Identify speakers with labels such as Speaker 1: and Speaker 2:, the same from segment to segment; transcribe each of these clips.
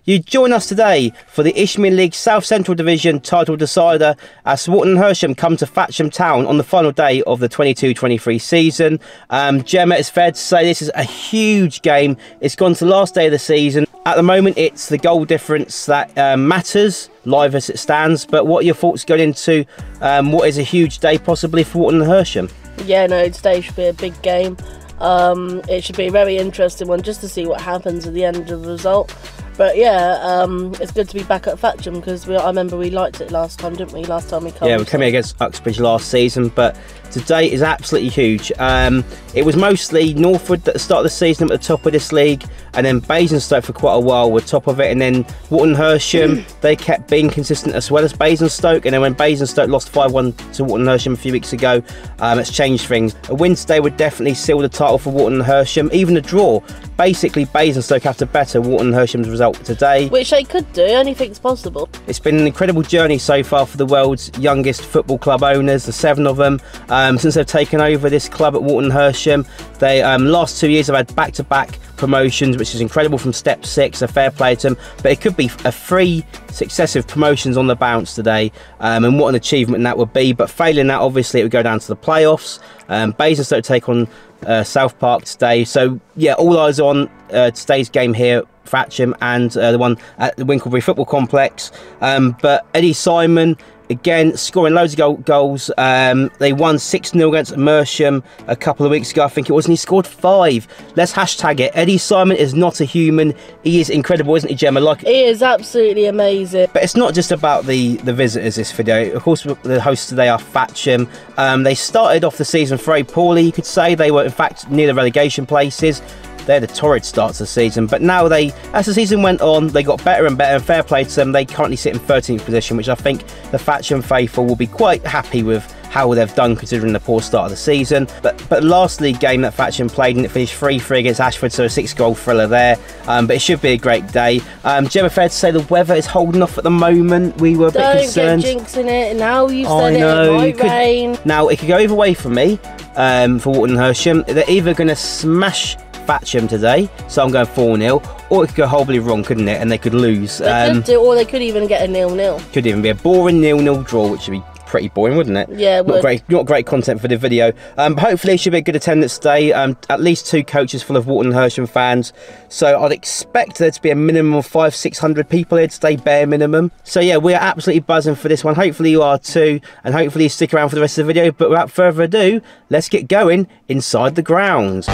Speaker 1: You join us today for the Isthmian League South Central Division title decider as Walton Hersham come to Thatcham Town on the final day of the 22-23 season. Gemma, it's fair to say this is a huge game. It's gone to the last day of the season. At the moment, it's the goal difference that matters, live as it stands. But what are your thoughts going into what is a huge day possibly for Walton Hersham?
Speaker 2: Yeah, no, today should be a big game. It should be a very interesting one just to see what happens at the end of the result. But yeah, it's good to be back at Thatcham because I remember we liked it last time, didn't we? Last time we came.
Speaker 1: Yeah, we came here against Uxbridge last season, but today is absolutely huge. It was mostly Northwood at the start of the season at the top of this league, and then Basingstoke for quite a while were top of it, and then Walton Hersham, they kept being consistent as well as Basingstoke, and then when Basingstoke lost 5-1 to Walton Hersham a few weeks ago, it's changed things. A win today would definitely seal the title for Walton Hersham, even a draw. Basically, Basingstoke have to better Walton Hersham's result today.
Speaker 2: Which they could do, anything's possible.
Speaker 1: It's been an incredible journey so far for the world's youngest football club owners, the 7 of them, since they've taken over this club at Walton Hersham. They last 2 years have had back-to-back promotions, which is incredible from step 6, a fair play to them, but it could be a 3 successive promotions on the bounce today, and what an achievement that would be. But failing that, obviously it would go down to the playoffs. Basingstoke take on South Park today, so yeah, all eyes on today's game here, Thatcham, and the one at the Winklebury Football Complex. But Eddie Simon, again, scoring loads of goals. They won 6-0 against Mersham a couple of weeks ago, I think it was, and he scored 5. Let's hashtag it. Eddie Simon is not a human. He is incredible, isn't he, Gemma? Like,
Speaker 2: he is absolutely amazing.
Speaker 1: But it's not just about the visitors, this video. Of course, the hosts today are Thatcham. They started off the season very poorly, you could say. They were, in fact, near the relegation places. They had a torrid start to the season, but now as the season went on, they got better and better, and fair play to them. They currently sit in 13th position, which I think the Thatcham faithful will be quite happy with how they've done considering the poor start of the season. But last league game that Thatcham played, and it finished 3-3 against Ashford, so a 6-goal thriller there. But it should be a great day. Gemma, fair to say the weather is holding off at the moment. We were a bit concerned.
Speaker 2: Don't get jinxing it. Now you've said it might rain.
Speaker 1: Now it could go either way for me. For Walton Hersham, they're either going to smash Thatcham today, so I'm going 4-0, or it could go horribly wrong, couldn't it? And they could lose.
Speaker 2: They could do, or they could even get a 0-0.
Speaker 1: Could even be a boring 0-0 draw, which would be pretty boring, wouldn't it?
Speaker 2: Yeah, it would.
Speaker 1: Not great content for the video. But hopefully it should be a good attendance today. At least 2 coaches full of Walton Hersham fans, so I'd expect there to be a minimum of 500-600 people here today, bare minimum. So yeah, we're absolutely buzzing for this one. Hopefully you are too, and hopefully you stick around for the rest of the video. But without further ado, let's get going inside the grounds.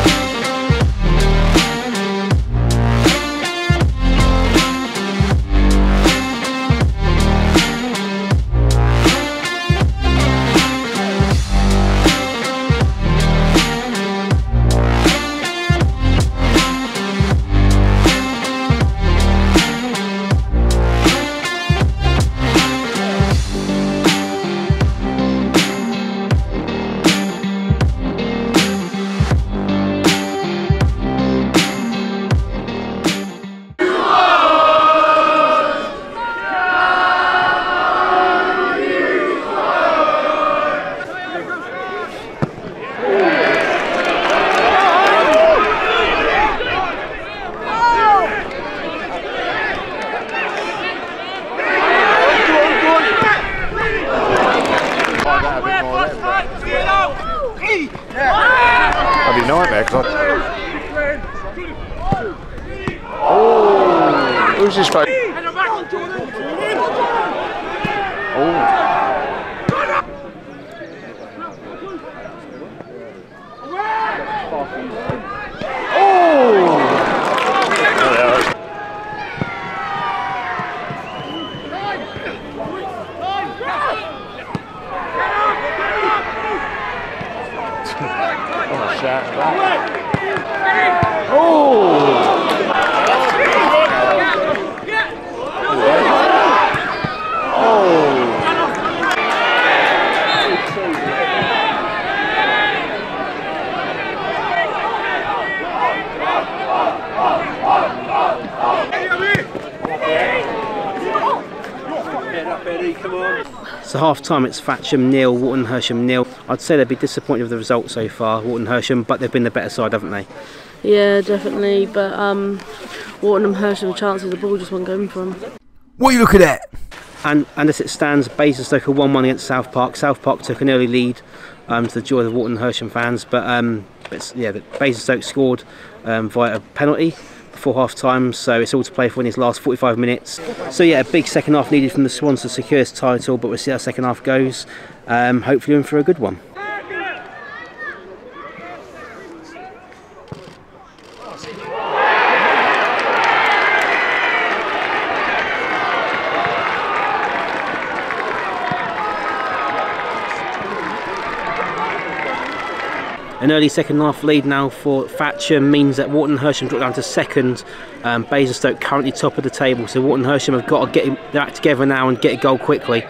Speaker 3: That'd be a nightmare, cause oh, who's this face?
Speaker 1: So half time it's Thatcham 0, Walton Hersham 0. I'd say they'd be disappointed with the result so far, Walton Hersham, but they've been the better side, haven't they?
Speaker 2: Yeah, definitely. But Walton Hersham chances, the ball just won't go in for them.
Speaker 4: What are you looking at?
Speaker 1: And as it stands, Basingstoke are 1-1 against South Park. South Park took an early lead to the joy of the Walton Hersham fans, but yeah, Basingstoke scored via a penalty before half time, so it's all to play for in his last 45 minutes. So yeah, a big second half needed from the Swans to secure this title, but we'll see how the second half goes. Hopefully in for a good one. An early second half lead now for Thatcham means that Walton Hersham dropped down to second. Basingstoke currently top of the table, so Walton Hersham have got to get their act together now and get a goal quickly.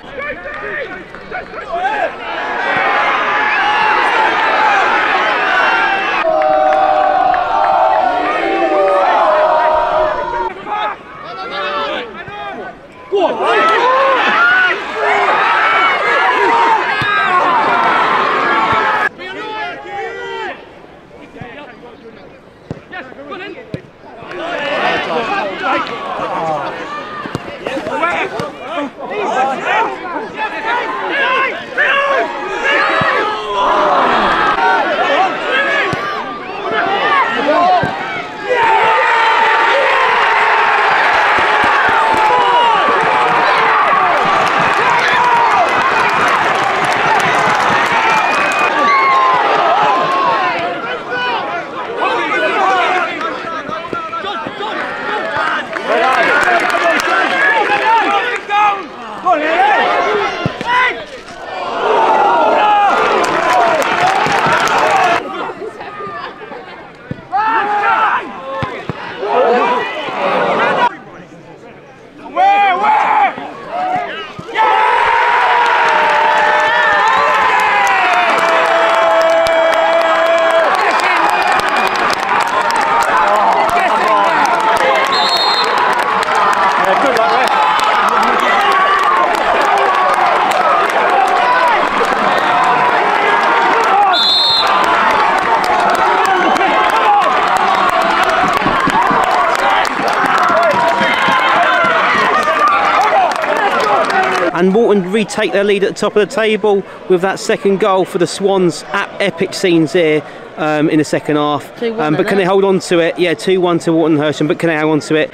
Speaker 1: And Walton retake their lead at the top of the table with that second goal for the Swans. Epic scenes here in the second half. But can they hold on to it? Yeah, 2-1 to Walton Hersham, but can they hold on to it?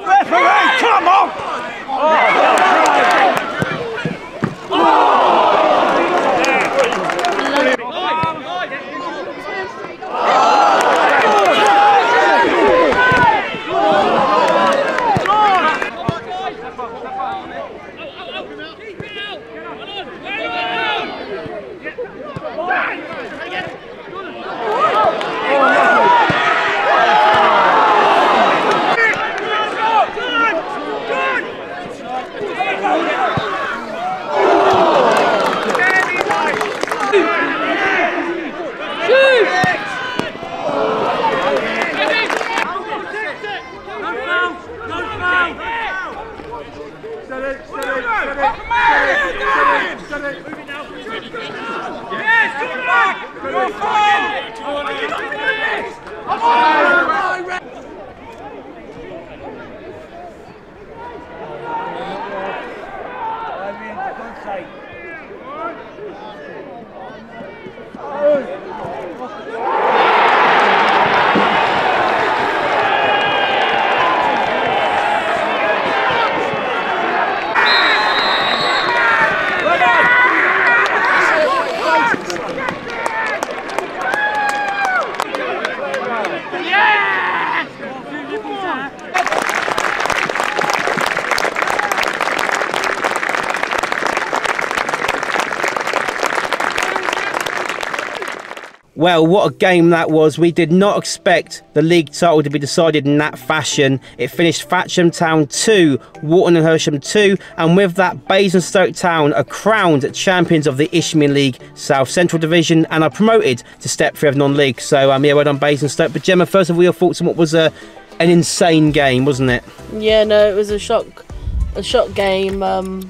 Speaker 4: Referee, come on!
Speaker 1: Well, what a game that was. We did not expect the league title to be decided in that fashion. It finished Thatcham Town 2, Walton Hersham 2, and with that, Basingstoke Town are crowned champions of the Isthmian League South Central Division and are promoted to Step 3 of non-league. So, yeah, well done Basingstoke. But Gemma, first of all, your thoughts on what was an insane game, wasn't it?
Speaker 2: Yeah, no, it was a shock game.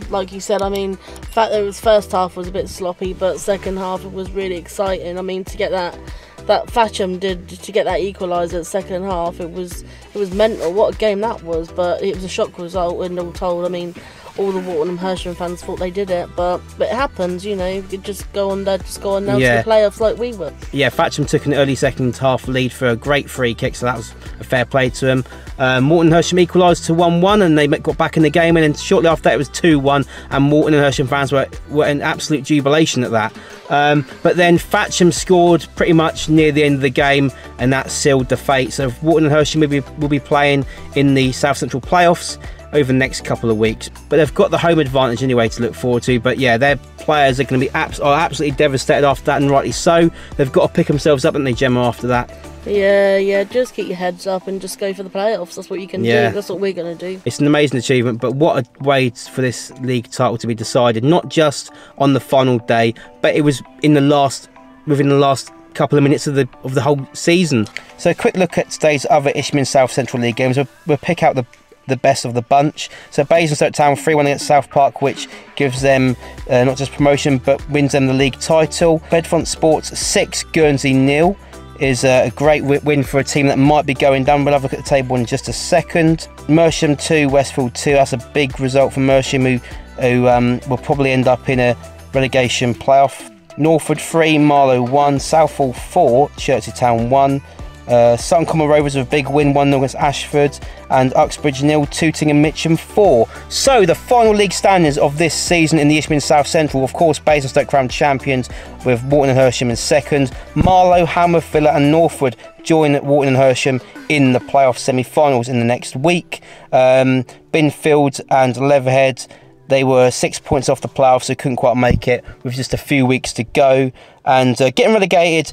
Speaker 2: Like you said, I mean, the fact that it was first half was a bit sloppy, but second half it was really exciting. I mean, to get that Thatcham to get that equaliser at second half, it was mental. What a game that was! But it was a shock result, and all told, I mean, all the Walton Hersham fans thought they did it, but it happens, you know. You could just go on now to the playoffs like we were. Yeah,
Speaker 1: Thatcham took an early second half lead for a great free kick, so that was a fair play to them. Walton Hersham equalised to 1-1, and they got back in the game, and then shortly after that it was 2-1, and Walton and Hersham fans were in absolute jubilation at that. But then Thatcham scored pretty much near the end of the game, and that sealed the fate. So Walton and Hersham will be playing in the South Central playoffs over the next couple of weeks, but they've got the home advantage anyway to look forward to. But yeah, their players are going to be absolutely devastated after that, and rightly so. They've got to pick themselves up, haven't they, Gemma, after that?
Speaker 2: Yeah, just keep your heads up and just go for the playoffs. That's what you can do. That's what we're going to do.
Speaker 1: It's an amazing achievement, but what a way for this league title to be decided, not just on the final day, but it was within the last couple of minutes of the whole season. So a quick look at today's other Isthmian South Central League games. We'll pick out the best of the bunch. So Basingstoke Town 3-1 against South Park, which gives them not just promotion but wins them the league title. Bedfont Sports 6, Guernsey 0 is a great win for a team that might be going down. We'll have a look at the table in just a second. Mersham 2, Westfield 2. That's a big result for Mersham, who will probably end up in a relegation playoff. Northwood 3, Marlow 1, Southall 4, Chertsey Town 1. Sutton Common Rovers with a big win, 1-0 against Ashford, and Uxbridge 0, Tooting and Mitcham 4. So the final league standings of this season in the Isthmian South Central, of course, Basingstoke crowned champions with Walton and Hersham in second. Marlow, Hamworth, Villa and Northwood join Walton and Hersham in the playoff semi-finals in the next week. Binfield and Leatherhead, they were 6 points off the playoffs, so couldn't quite make it with just a few weeks to go. And getting relegated,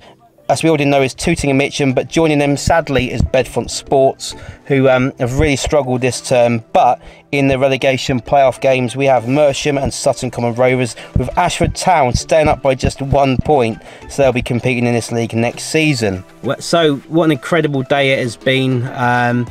Speaker 1: as we already know, is Tooting and Mitcham, but joining them sadly is Bedfont Sports, who have really struggled this term. But in the relegation playoff games, we have Mersham and Sutton Common Rovers, with Ashford Town staying up by just 1 point, so they'll be competing in this league next season. So what an incredible day it has been.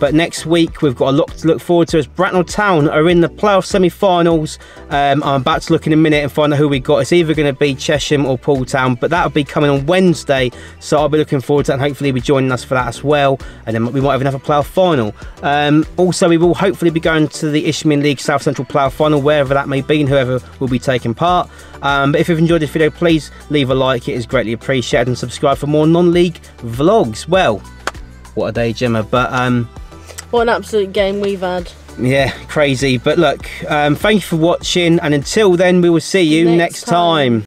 Speaker 1: But next week we've got a lot to look forward to, as Bracknell Town are in the playoff semi-finals. I'm about to look in a minute and find out who we got. It's either going to be Chesham or Poole Town, but that'll be coming on Wednesday, so I'll be looking forward to that, and hopefully you'll be joining us for that as well, and then we might have another playoff final. Also, we will hopefully be going to the Isthmian League South Central playoff final, wherever that may be, and whoever will be taking part. But if you've enjoyed this video, please leave a like, it is greatly appreciated, and subscribe for more non-league vlogs. Well, what a day, Gemma, but
Speaker 2: what an absolute game we've had.
Speaker 1: Yeah, crazy. But look, thank you for watching, and until then, we will see you next time.